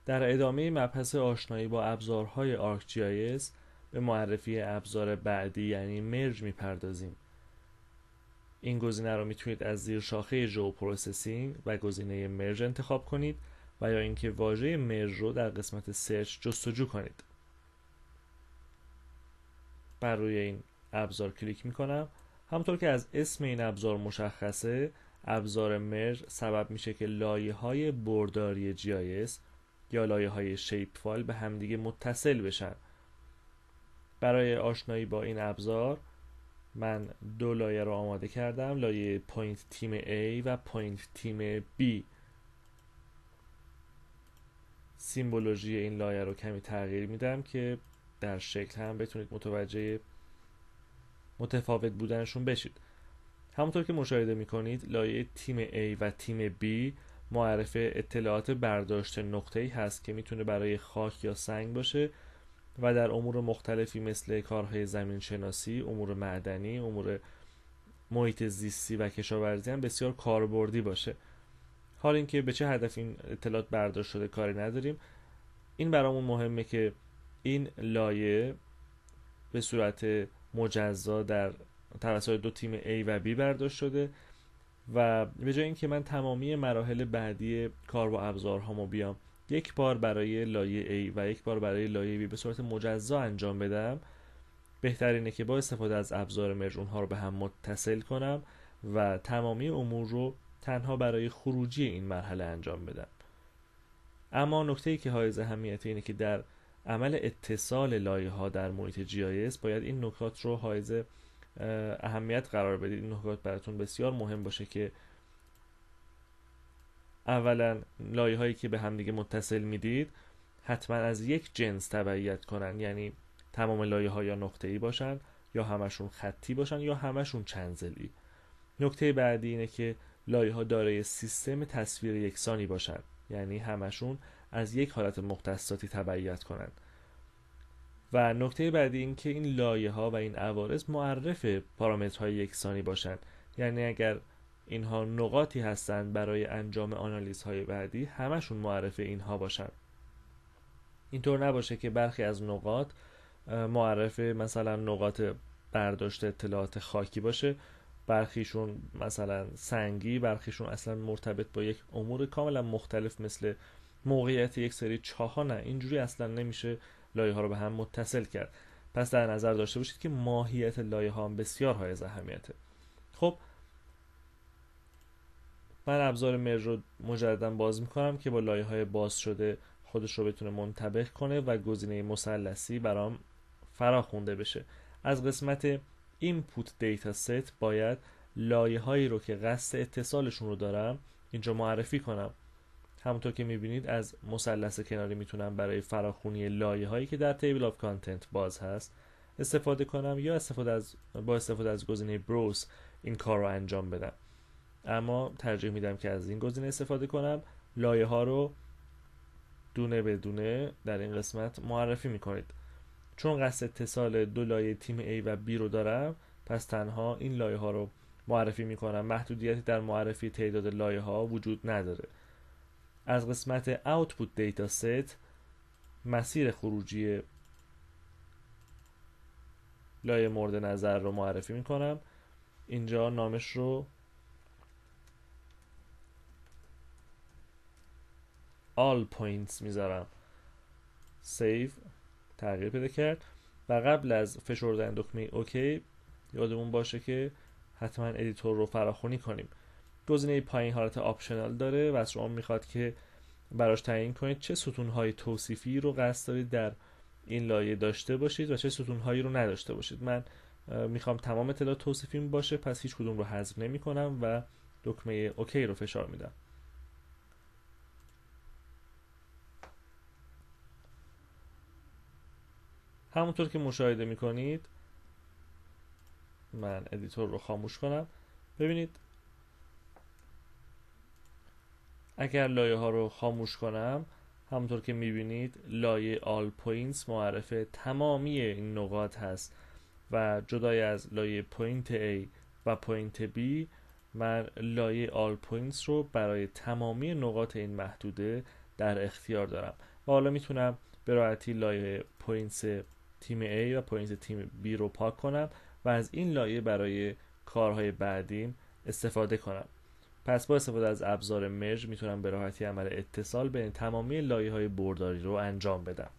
در ادامه مبحث آشنایی با ابزارهای ArcGIS به معرفی ابزار بعدی یعنی مرج میپردازیم. این گزینه رو میتونید از زیر شاخه ژئوپروسسینگ و گزینه مرج انتخاب کنید و یا اینکه واژه مرج رو در قسمت سرچ جستجو کنید. بر روی این ابزار کلیک میکنم. همونطور که از اسم این ابزار مشخصه، ابزار مرج سبب میشه که لایه‌های برداری GIS یا لایه‌های شیپ فایل به همدیگه متصل بشن. برای آشنایی با این ابزار من دو لایه رو آماده کردم، لایه پوینت تیم A و پوینت تیم B. سیمبولوژی این لایه رو کمی تغییر میدم که در شکل هم بتونید متوجه متفاوت بودنشون بشید. همونطور که مشاهده میکنید لایه تیم A و تیم B معرف اطلاعات برداشت نقطه‌ای هست که میتونه برای خاک یا سنگ باشه و در امور مختلفی مثل کارهای زمین شناسی، امور معدنی، امور محیط زیستی و کشاورزی هم بسیار کاربردی باشه. حال اینکه به چه هدف این اطلاعات برداشت شده کاری نداریم. این برامون مهمه که این لایه به صورت مجزا در توسط دو تیم A و B برداشت شده و به جای اینکه من تمامی مراحل بعدی کار با ابزارهامو بیام یک بار برای لایه A و یک بار برای لایه B به صورت مجزا انجام بدم، بهترینه که با استفاده از ابزار مرج اونها رو به هم متصل کنم و تمامی امور رو تنها برای خروجی این مرحله انجام بدم. اما نکته‌ای که حائز اهمیته اینه که در عمل اتصال لایه‌ها در محیط GIS باید این نکات رو حائز اهمیت قرار بدید. این نکات براتون بسیار مهم باشه که اولا لایه‌هایی که به هم دیگه متصل میدید حتما از یک جنس تبعیت کنن، یعنی تمام لایه‌ها یا نقطه‌ای باشن یا همشون خطی باشن یا همشون چند ضلعی. نکته بعدی اینه که لایه‌ها دارای سیستم تصویر یکسانی باشن، یعنی همشون از یک حالت مختصاتی تبعیت کنن. و نکته بعدی این که این لایه‌ها و این عوارض معرف پارامترهای یکسانی باشن، یعنی اگر اینها نقاطی هستند برای انجام آنالیزهای بعدی همشون معرف اینها باشن. اینطور نباشه که برخی از نقاط معرف مثلا نقاط برداشت اطلاعات خاکی باشه، برخیشون مثلا سنگی، برخیشون اصلا مرتبط با یک امور کاملا مختلف مثل موقعیت یک سری چاه‌ها. نه، اینجوری اصلا نمیشه لایه ها رو به هم متصل کرد. پس در نظر داشته باشید که ماهیت لایه ها هم بسیار حائز اهمیته. خب من ابزار مرج رو مجددا باز میکنم که با لایه های باز شده خودش رو بتونه منطبق کنه و گزینه مثلثی برام فراخونده بشه. از قسمت input data set باید لایه هایی رو که قصد اتصالشون رو دارم اینجا معرفی کنم. همونطور که میبینید از مثلث کناری میتونم برای فراخونی لایه هایی که در تیبل آف کانتنت باز هست استفاده کنم یا با استفاده از گزینه بروز این کار رو انجام بدم. اما ترجیح میدم که از این گزینه استفاده کنم. لایه ها رو دونه به دونه در این قسمت معرفی میکنید. چون قصد اتصال دو لایه تیم A و B رو دارم، پس تنها این لایه ها رو معرفی میکنم. محدودیتی در معرفی تعداد لایه ها وجود نداره. از قسمت Output Data Set مسیر خروجی لایه مورد نظر رو معرفی میکنم. اینجا نامش رو All Points میذارم. Save تغییر پیدا کرد و قبل از فشردن دکمه اوکی یادمون باشه که حتما ادیتور رو فراخوانی کنیم. گزینه پایین حالت آپشنال داره و از شما میخواد که براش تعیین کنید چه ستون‌های توصیفی رو قصد دارید در این لایه داشته باشید و چه ستون‌هایی رو نداشته باشید. من میخوام تمام اطلاعات توصیفیم باشه، پس هیچ کدوم رو حذف نمی‌کنم و دکمه اوکی رو فشار میدم. همونطور که مشاهده میکنید من ادیتور رو خاموش کنم. ببینید اگر لایه ها رو خاموش کنم همونطور که میبینید لایه All Points معرف تمامی این نقاط هست و جدای از لایه پوینت A و پوینت B من لایه All Points رو برای تمامی نقاط این محدوده در اختیار دارم و حالا میتونم به راحتی لایه پوینتس تیم A و پوینتس تیم B رو پاک کنم و از این لایه برای کارهای بعدیم استفاده کنم. پس با استفاده از ابزار مرج میتونم به راحتی عمل اتصال بین تمامی لایه‌های برداری رو انجام بدم.